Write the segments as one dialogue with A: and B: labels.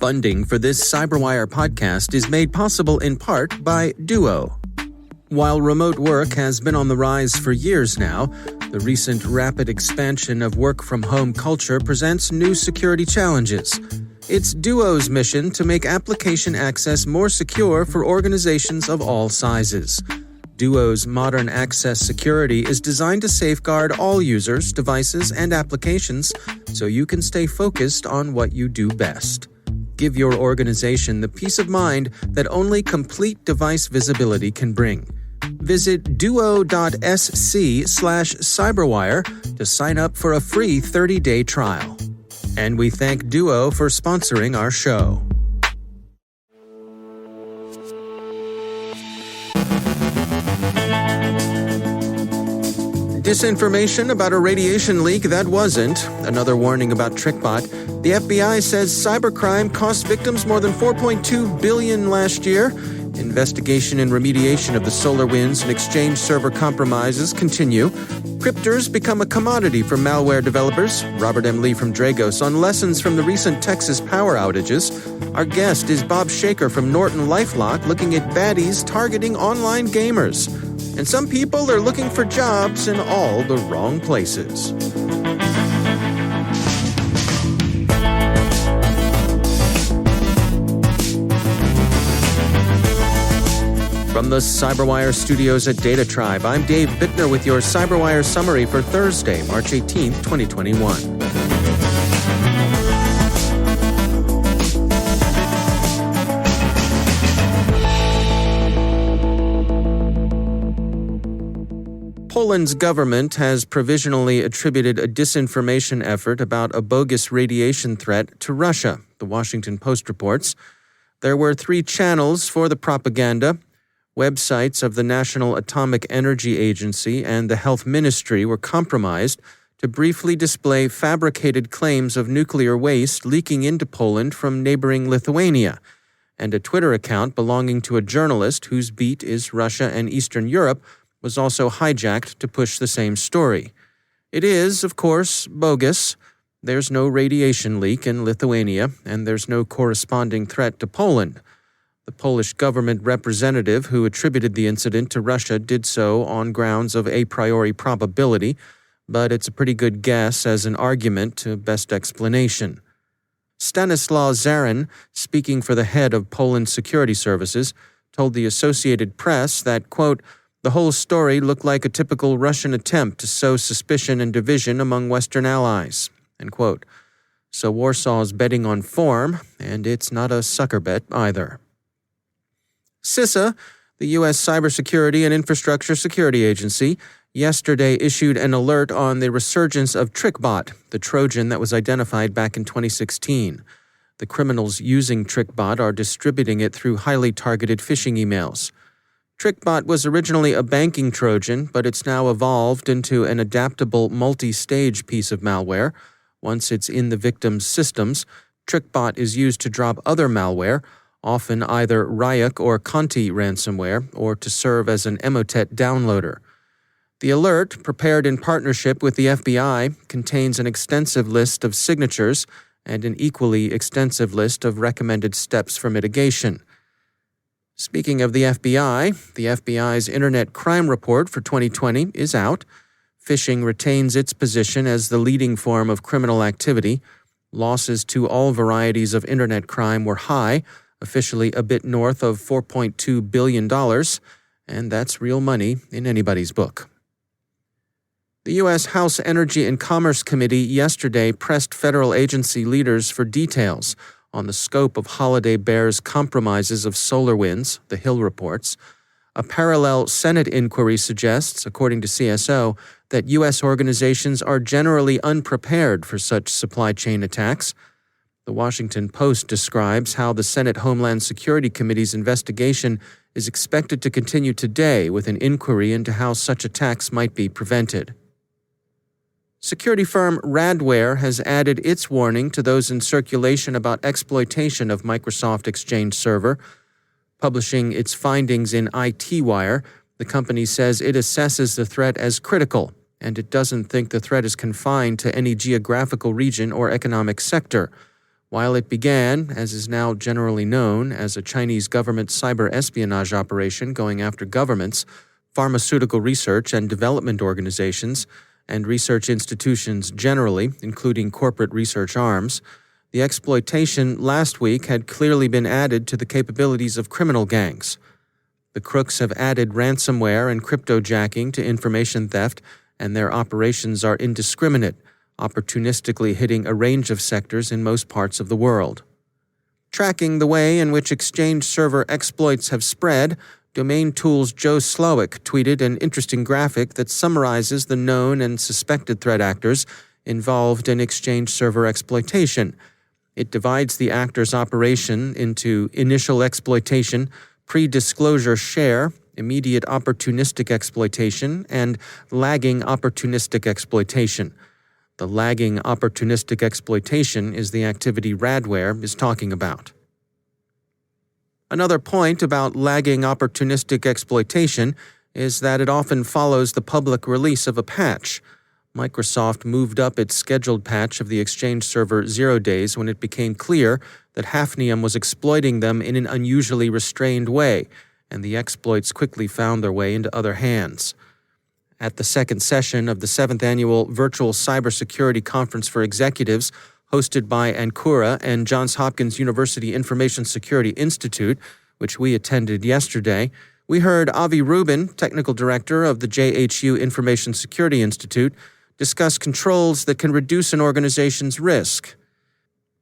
A: Funding for this CyberWire podcast is made possible in part by Duo. While remote work has been on the rise for years now, the recent rapid expansion of work-from-home culture presents new security challenges. It's Duo's mission to make application access more secure for organizations of all sizes. Duo's modern access security is designed to safeguard all users, devices, and applications so you can stay focused on what you do best. Give your organization the peace of mind that only complete device visibility can bring. Visit duo.sc/cyberwire to sign up for a free 30-day trial. And we thank Duo for sponsoring our show. Disinformation about a radiation leak that wasn't. Another warning about Trickbot. The FBI says cybercrime cost victims more than $4.2 billion last year. Investigation and remediation of the SolarWinds and Exchange Server compromises continue. Crypters become a commodity for malware developers. Robert M. Lee from Dragos on lessons from the recent Texas power outages. Our guest is Bob Shaker from Norton Lifelock looking at baddies targeting online gamers. And some people are looking for jobs in all the wrong places. From the CyberWire studios at Data Tribe, I'm Dave Bittner with your CyberWire summary for Thursday, March 18, 2021. Poland's government has provisionally attributed a disinformation effort about a bogus radiation threat to Russia, the Washington Post reports. There were 3 channels for the propaganda. Websites of the National Atomic Energy Agency and the Health Ministry were compromised to briefly display fabricated claims of nuclear waste leaking into Poland from neighboring Lithuania, and a Twitter account belonging to a journalist whose beat is Russia and Eastern Europe was also hijacked to push the same story. It is, of course, bogus. There's no radiation leak in Lithuania, and there's no corresponding threat to Poland. The Polish government representative who attributed the incident to Russia did so on grounds of a priori probability, but it's a pretty good guess as an argument to best explanation. Stanislaw Zarin, speaking for the head of Poland's security services, told the Associated Press that, quote, "The whole story looked like a typical Russian attempt to sow suspicion and division among Western allies," end quote. So Warsaw's betting on form, and it's not a sucker bet either. CISA, the U.S. Cybersecurity and Infrastructure Security Agency, yesterday issued an alert on the resurgence of Trickbot, the Trojan that was identified back in 2016. The criminals using Trickbot are distributing it through highly targeted phishing emails. Trickbot was originally a banking Trojan, but it's now evolved into an adaptable multi-stage piece of malware. Once it's in the victim's systems, Trickbot is used to drop other malware, often either Ryuk or Conti ransomware, or to serve as an Emotet downloader. The alert, prepared in partnership with the FBI, contains an extensive list of signatures and an equally extensive list of recommended steps for mitigation. Speaking of the FBI's Internet Crime Report for 2020 is out. Phishing retains its position as the leading form of criminal activity. Losses to all varieties of Internet crime were high, officially a bit north of $4.2 billion, and that's real money in anybody's book. The U.S. House Energy and Commerce Committee yesterday pressed federal agency leaders for details on the scope of Holiday Bear's compromises of SolarWinds, the Hill reports. A parallel Senate inquiry suggests, according to CSO, that U.S. organizations are generally unprepared for such supply chain attacks. The Washington Post describes how the Senate Homeland Security Committee's investigation is expected to continue today with an inquiry into how such attacks might be prevented. Security firm Radware has added its warning to those in circulation about exploitation of Microsoft Exchange Server. Publishing its findings in IT Wire, the company says it assesses the threat as critical, and it doesn't think the threat is confined to any geographical region or economic sector. While it began, as is now generally known, as a Chinese government cyber espionage operation going after governments, pharmaceutical research and development organizations, and research institutions generally, including corporate research arms, the exploitation last week had clearly been added to the capabilities of criminal gangs. The crooks have added ransomware and cryptojacking to information theft, and their operations are indiscriminate, opportunistically hitting a range of sectors in most parts of the world. Tracking the way in which Exchange Server exploits have spread, Domain Tools' Joe Slowick tweeted an interesting graphic that summarizes the known and suspected threat actors involved in Exchange Server exploitation. It divides the actors' operation into initial exploitation, pre-disclosure share, immediate opportunistic exploitation, and lagging opportunistic exploitation. The lagging opportunistic exploitation is the activity Radware is talking about. Another point about lagging opportunistic exploitation is that it often follows the public release of a patch. Microsoft moved up its scheduled patch of the Exchange Server 0 days when it became clear that Hafnium was exploiting them in an unusually restrained way, and the exploits quickly found their way into other hands. At the second session of the 7th Annual Virtual Cybersecurity Conference for Executives, hosted by Ancora and Johns Hopkins University Information Security Institute, which we attended yesterday, we heard Avi Rubin, Technical Director of the JHU Information Security Institute, discuss controls that can reduce an organization's risk.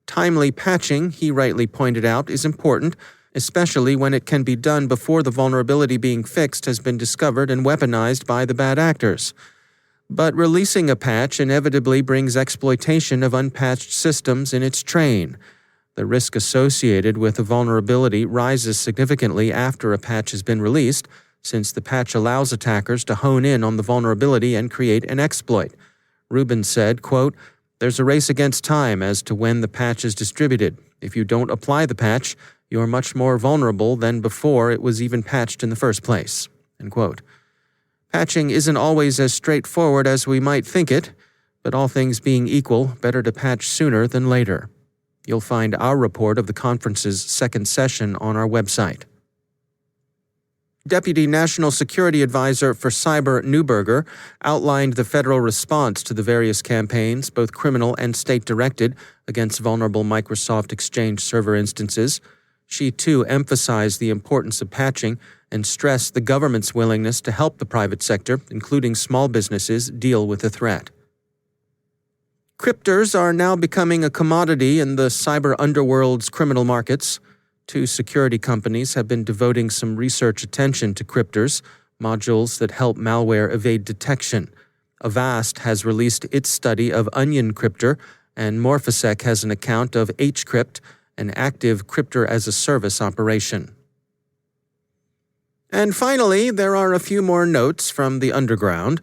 A: Timely patching, he rightly pointed out, is important, especially when it can be done before the vulnerability being fixed has been discovered and weaponized by the bad actors. But releasing a patch inevitably brings exploitation of unpatched systems in its train. The risk associated with a vulnerability rises significantly after a patch has been released, since the patch allows attackers to hone in on the vulnerability and create an exploit. Rubin said, quote, "There's a race against time as to when the patch is distributed. If you don't apply the patch, you're much more vulnerable than before it was even patched in the first place." End quote. Patching isn't always as straightforward as we might think it, but all things being equal, better to patch sooner than later. You'll find our report of the conference's second session on our website. Deputy National Security Advisor for Cyber Neuberger outlined the federal response to the various campaigns, both criminal and state-directed, against vulnerable Microsoft Exchange Server instances. She, too, emphasized the importance of patching and stressed the government's willingness to help the private sector, including small businesses, deal with the threat. Crypters are now becoming a commodity in the cyber underworld's criminal markets. 2 security companies have been devoting some research attention to crypters, modules that help malware evade detection. Avast has released its study of Onion Crypter, and Morphosec has an account of HCrypt, an active crypter-as-a-service operation. And finally, there are a few more notes from the underground.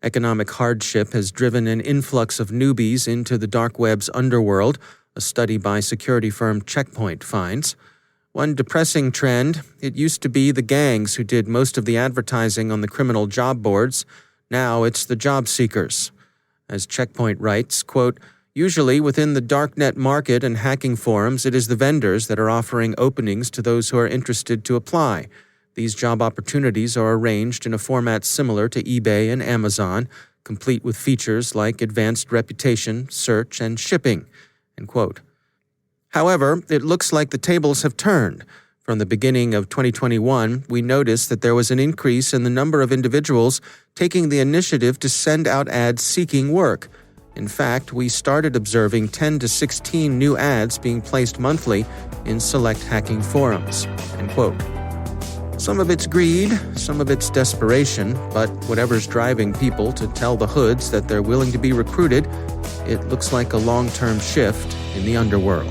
A: Economic hardship has driven an influx of newbies into the dark web's underworld, a study by security firm Checkpoint finds. One depressing trend, it used to be the gangs who did most of the advertising on the criminal job boards. Now it's the job seekers. As Checkpoint writes, quote, "Usually within the darknet market and hacking forums, it is the vendors that are offering openings to those who are interested to apply. These job opportunities are arranged in a format similar to eBay and Amazon, complete with features like advanced reputation, search, and shipping." End quote. However, it looks like the tables have turned. From the beginning of 2021, we noticed that there was an increase in the number of individuals taking the initiative to send out ads seeking work. In fact, we started observing 10 to 16 new ads being placed monthly in select hacking forums. End quote. Some of it's greed, some of it's desperation, but whatever's driving people to tell the hoods that they're willing to be recruited, it looks like a long-term shift in the underworld.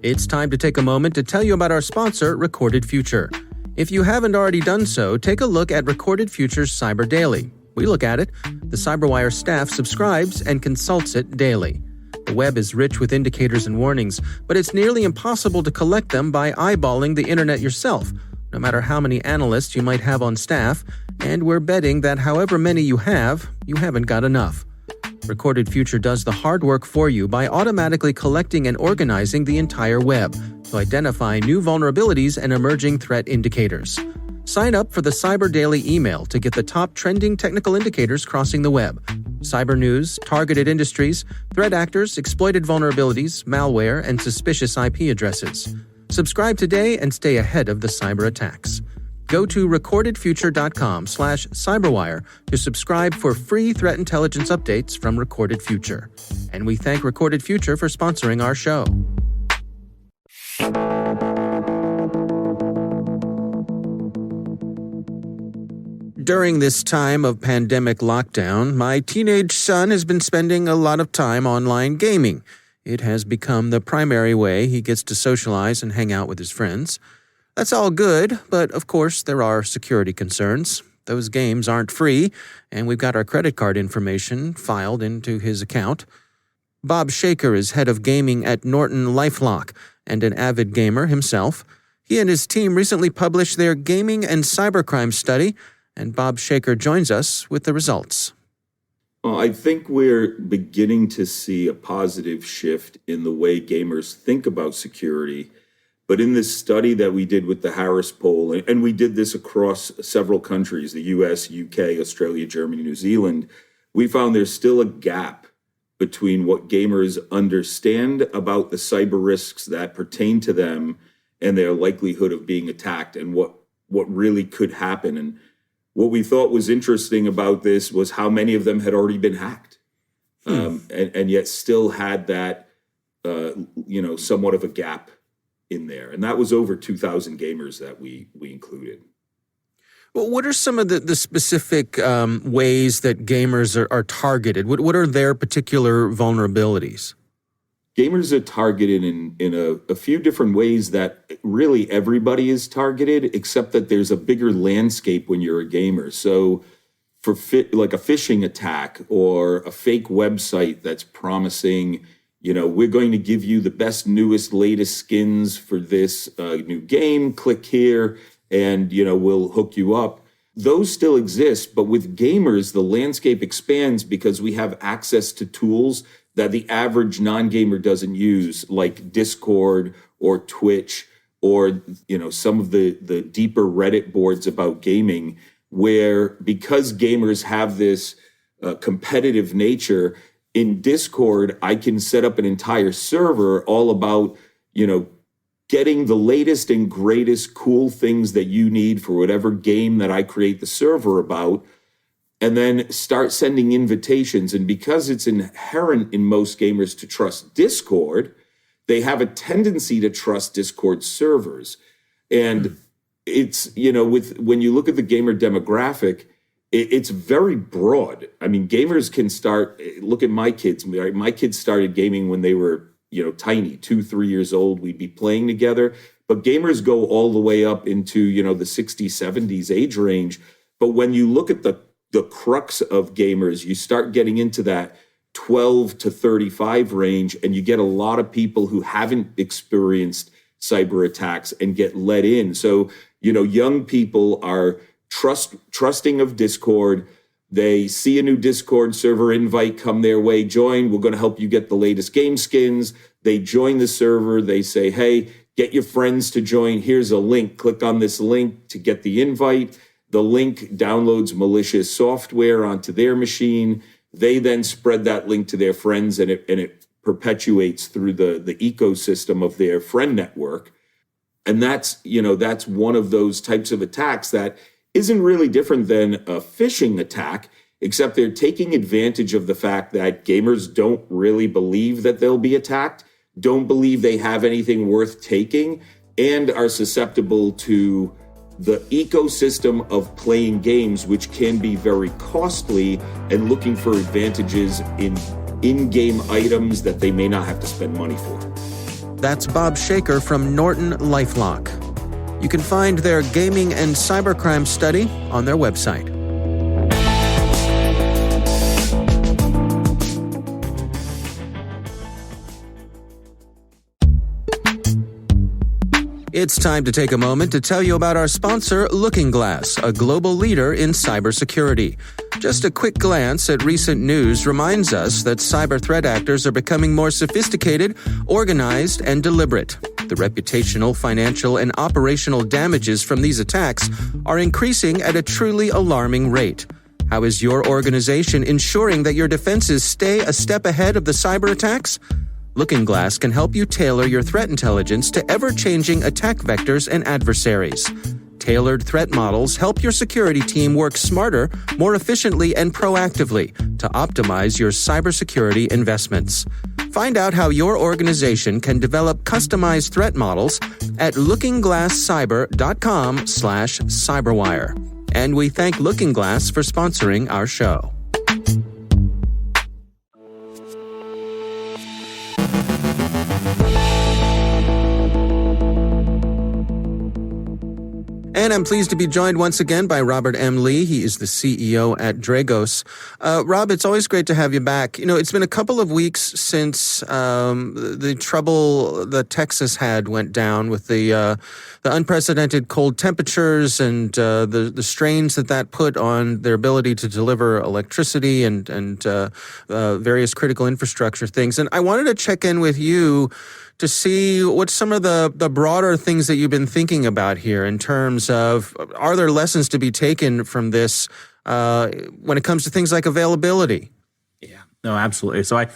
A: It's time to take a moment to tell you about our sponsor, Recorded Future. If you haven't already done so, take a look at Recorded Future's Cyber Daily. We look at it, the CyberWire staff subscribes and consults it daily. The web is rich with indicators and warnings, but it's nearly impossible to collect them by eyeballing the internet yourself. No matter how many analysts you might have on staff, And we're betting that however many you haven't got enough. Recorded Future does the hard work for you by automatically collecting and organizing the entire web to identify new vulnerabilities and emerging threat indicators. Sign up for the Cyber Daily email to get the top trending technical indicators crossing the web. Cyber news, targeted industries, threat actors, exploited vulnerabilities, malware, and suspicious IP addresses. Subscribe today and stay ahead of the cyber attacks. Go to recordedfuture.com/cyberwire to subscribe for free threat intelligence updates from Recorded Future. And we thank Recorded Future for sponsoring our show. During this time of pandemic lockdown, my teenage son has been spending a lot of time online gaming. It has become the primary way he gets to socialize and hang out with his friends. That's all good, but of course there are security concerns. Those games aren't free, and we've got our credit card information filed into his account. Bob Shaker is head of gaming at Norton Lifelock and an avid gamer himself. He and his team recently published their gaming and cybercrime study, and Bob Shaker joins us with the results.
B: Well, I think we're beginning to see a positive shift in the way gamers think about security. But in this study that we did with the Harris poll, and we did this across several countries, the US, UK, Australia, Germany, New Zealand, we found there's still a gap between what gamers understand about the cyber risks that pertain to them and their likelihood of being attacked and what really could happen. And what we thought was interesting about this was how many of them had already been hacked, and yet still had that, somewhat of a gap in there. And that was over 2,000 gamers that we included.
A: Well, what are some of the specific ways that gamers are targeted? What are their particular vulnerabilities?
B: Gamers are targeted in a few different ways that really everybody is targeted, except that there's a bigger landscape when you're a gamer. So for like a phishing attack or a fake website that's promising, we're going to give you the best, newest, latest skins for this new game. Click here and, we'll hook you up. Those still exist, but with gamers, the landscape expands because we have access to tools that the average non-gamer doesn't use, like Discord or Twitch or, some of the deeper Reddit boards about gaming, where because gamers have this competitive nature, in Discord, I can set up an entire server all about, getting the latest and greatest cool things that you need for whatever game that I create the server about, and then start sending invitations. And because it's inherent in most gamers to trust Discord, they have a tendency to trust Discord servers. And it's, when you look at the gamer demographic, it's very broad. I mean, gamers can look at my kids. My kids started gaming when they were, tiny, 2-3 years old. We'd be playing together. But gamers go all the way up into, the 60s, 70s age range. But when you look at the crux of gamers, you start getting into that 12 to 35 range, and you get a lot of people who haven't experienced cyber attacks and get let in. So, young people are trusting of Discord. They see a new Discord server invite come their way, join, we're going to help you get the latest game skins. They join the server. They say, hey, get your friends to join. Here's a link. Click on this link to get the invite. The link downloads malicious software onto their machine. They then spread that link to their friends, and it perpetuates through the ecosystem of their friend network. And that's one of those types of attacks that isn't really different than a phishing attack, except they're taking advantage of the fact that gamers don't really believe that they'll be attacked, don't believe they have anything worth taking, and are susceptible to the ecosystem of playing games, which can be very costly, and looking for advantages in-game items that they may not have to spend money for.
A: That's Bob Shaker from Norton Lifelock. You can find their gaming and cybercrime study on their website. It's time to take a moment to tell you about our sponsor, LookingGlass, a global leader in cybersecurity. Just a quick glance at recent news reminds us that cyber threat actors are becoming more sophisticated, organized, and deliberate. The reputational, financial, and operational damages from these attacks are increasing at a truly alarming rate. How is your organization ensuring that your defenses stay a step ahead of the cyber attacks? LookingGlass can help you tailor your threat intelligence to ever-changing attack vectors and adversaries. Tailored threat models help your security team work smarter, more efficiently, and proactively to optimize your cybersecurity investments. Find out how your organization can develop customized threat models at lookingglasscyber.com/cyberwire. And we thank LookingGlass for sponsoring our show. And I'm pleased to be joined once again by Robert M. Lee. He is the CEO at Dragos. Rob, it's always great to have you back. You know, it's been a couple of weeks since the trouble that Texas had went down with the unprecedented cold temperatures and the strains that put on their ability to deliver electricity and various critical infrastructure things. And I wanted to check in with you to see what some of the broader things that you've been thinking about here in terms of, are there lessons to be taken from this when it comes to things like availability?
C: Yeah, no, absolutely. So I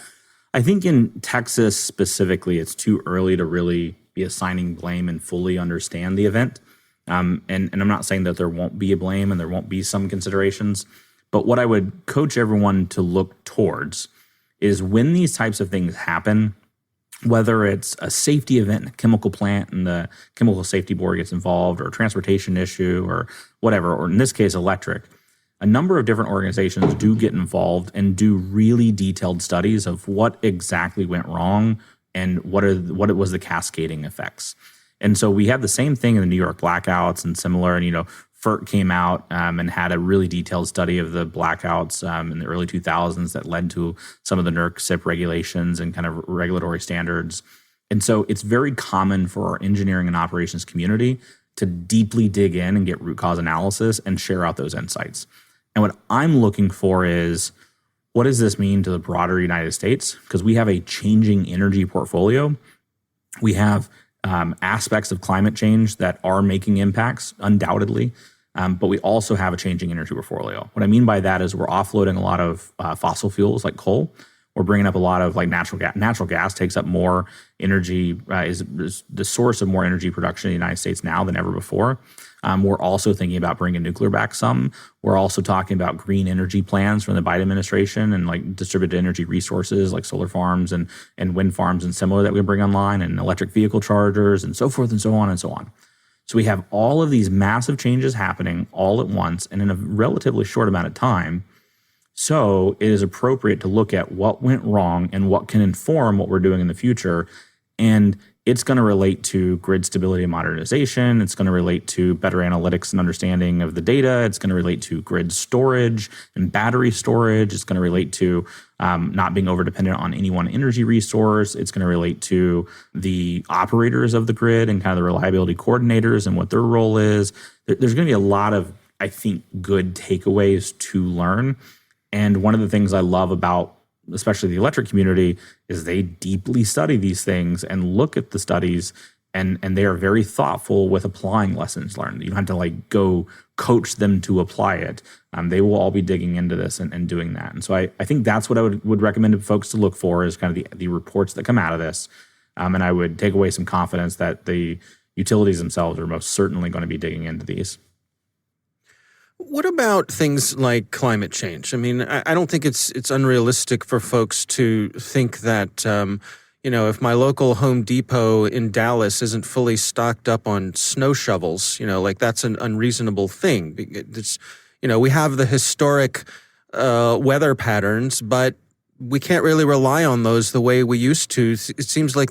C: think in Texas specifically, it's too early to really be assigning blame and fully understand the event. And I'm not saying that there won't be a blame and there won't be some considerations, but what I would coach everyone to look towards is when these types of things happen, whether it's a safety event in a chemical plant and the chemical safety board gets involved, or a transportation issue or whatever, or in this case, electric, a number of different organizations do get involved and do really detailed studies of what exactly went wrong and what was the cascading effects. And so we have the same thing in the New York blackouts and similar, and, FERC came out and had a really detailed study of the blackouts in the early 2000s that led to some of the NERC CIP regulations and kind of regulatory standards. And so it's very common for our engineering and operations community to deeply dig in and get root cause analysis and share out those insights. And what I'm looking for is, what does this mean to the broader United States? Because we have a changing energy portfolio. We have aspects of climate change that are making impacts, undoubtedly. But we also have a changing energy portfolio. What I mean by that is we're offloading a lot of fossil fuels like coal. We're bringing up a lot of like natural gas. Natural gas takes up more energy, is the source of more energy production in the United States now than ever before. We're also thinking about bringing nuclear back some. We're also talking about green energy plans from the Biden administration and like distributed energy resources like solar farms and wind farms and similar that we bring online, and electric vehicle chargers and so forth and so on and so on. So we have all of these massive changes happening all at once and in a relatively short amount of time. So it is appropriate to look at what went wrong and what can inform what we're doing in the future. And it's going to relate to grid stability and modernization. It's going to relate to better analytics and understanding of the data. It's going to relate to grid storage and battery storage. It's going to relate to not being overdependent on any one energy resource. It's going to relate to the operators of the grid and kind of the reliability coordinators and what their role is. There's going to be a lot of, I think, good takeaways to learn. And one of the things I love about especially the electric community is they deeply study these things and look at the studies, and they are very thoughtful with applying lessons learned. You don't have to like go coach them to apply it. They will all be digging into this and doing that. And so I think that's what I would recommend to folks to look for, is kind of the reports that come out of this. And I would take away some confidence that the utilities themselves are most certainly going to be digging into these.
A: What about things like climate change? I mean, I don't think it's unrealistic for folks to think that, if my local Home Depot in Dallas isn't fully stocked up on snow shovels, like that's an unreasonable thing. We have the historic weather patterns, but we can't really rely on those the way we used to. It seems like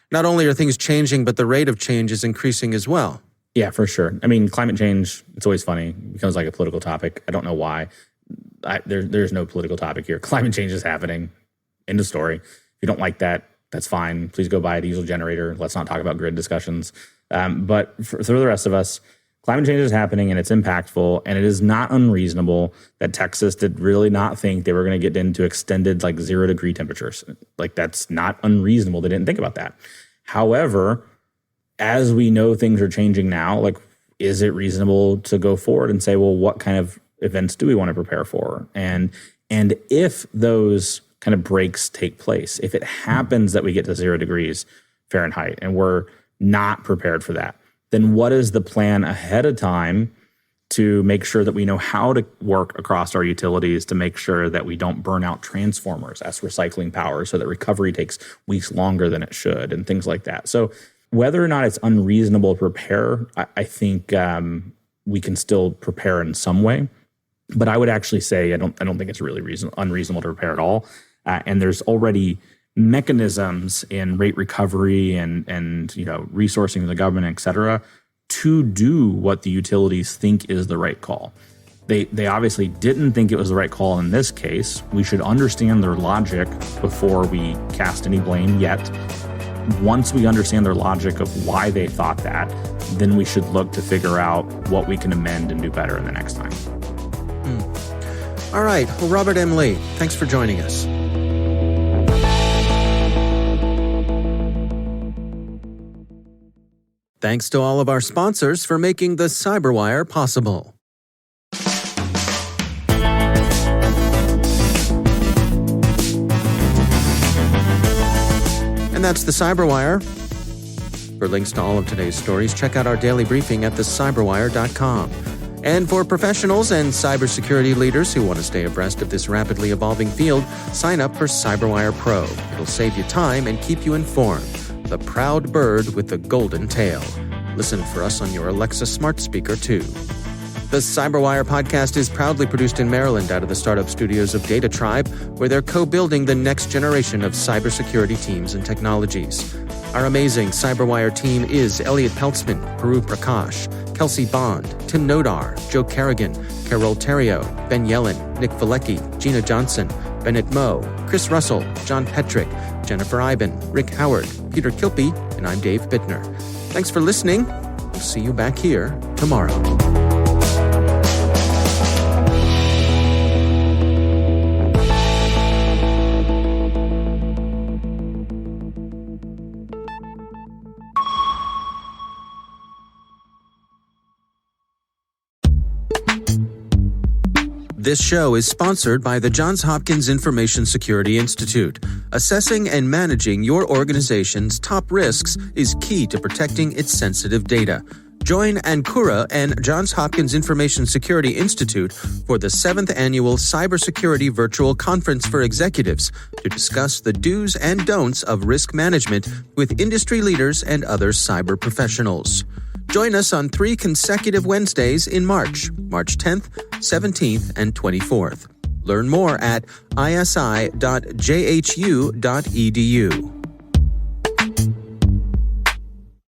A: not only are things changing, but the rate of change is increasing as well.
C: Yeah, for sure. I mean, climate change, it's always funny. It becomes like a political topic. I don't know why. There's no political topic here. Climate change is happening. End of story. If you don't like that, that's fine. Please go buy a diesel generator. Let's not talk about grid discussions. But for the rest of us, climate change is happening and it's impactful, and it is not unreasonable that Texas did really not think they were going to get into extended 0-degree temperatures. That's not unreasonable. They didn't think about that. However, as we know things are changing now, is it reasonable to go forward and say, well, what kind of events do we want to prepare for? And if those kind of breaks take place, if it happens that we get to 0 degrees Fahrenheit and we're not prepared for that, then what is the plan ahead of time to make sure that we know how to work across our utilities to make sure that we don't burn out transformers as recycling power so that recovery takes weeks longer than it should and things like that. So whether or not it's unreasonable to prepare, I think we can still prepare in some way. But I would actually say I don't think it's really unreasonable to prepare at all. And there's already mechanisms in rate recovery and resourcing the government, et cetera, to do what the utilities think is the right call. They obviously didn't think it was the right call in this case. We should understand their logic before we cast any blame yet. Once we understand their logic of why they thought that, then we should look to figure out what we can amend and do better in the next time.
A: All right. Well, Robert M. Lee, thanks for joining us. Thanks to all of our sponsors for making the CyberWire possible. And that's the CyberWire. For links to all of today's stories, check out our daily briefing at thecyberwire.com. And for professionals and cybersecurity leaders who want to stay abreast of this rapidly evolving field, sign up for CyberWire Pro. It'll save you time and keep you informed. The proud bird with the golden tail. Listen for us on your Alexa smart speaker, too. The CyberWire podcast is proudly produced in Maryland out of the startup studios of Data Tribe, where they're co-building the next generation of cybersecurity teams and technologies. Our amazing CyberWire team is Elliot Peltzman, Peru Prakash, Kelsey Bond, Tim Nodar, Joe Kerrigan, Carol Terrio, Ben Yellen, Nick Valecki, Gina Johnson, Bennett Moe, Chris Russell, John Petrick, Jennifer Iben, Rick Howard, Peter Kilpie, and I'm Dave Bittner. Thanks for listening. We'll see you back here tomorrow. This show is sponsored by the Johns Hopkins Information Security Institute. Assessing and managing your organization's top risks is key to protecting its sensitive data. Join Ankura and Johns Hopkins Information Security Institute for the 7th Annual Cybersecurity Virtual Conference for Executives to discuss the do's and don'ts of risk management with industry leaders and other cyber professionals. Join us on 3 consecutive Wednesdays in March 10th, 17th, and 24th. Learn more at isi.jhu.edu.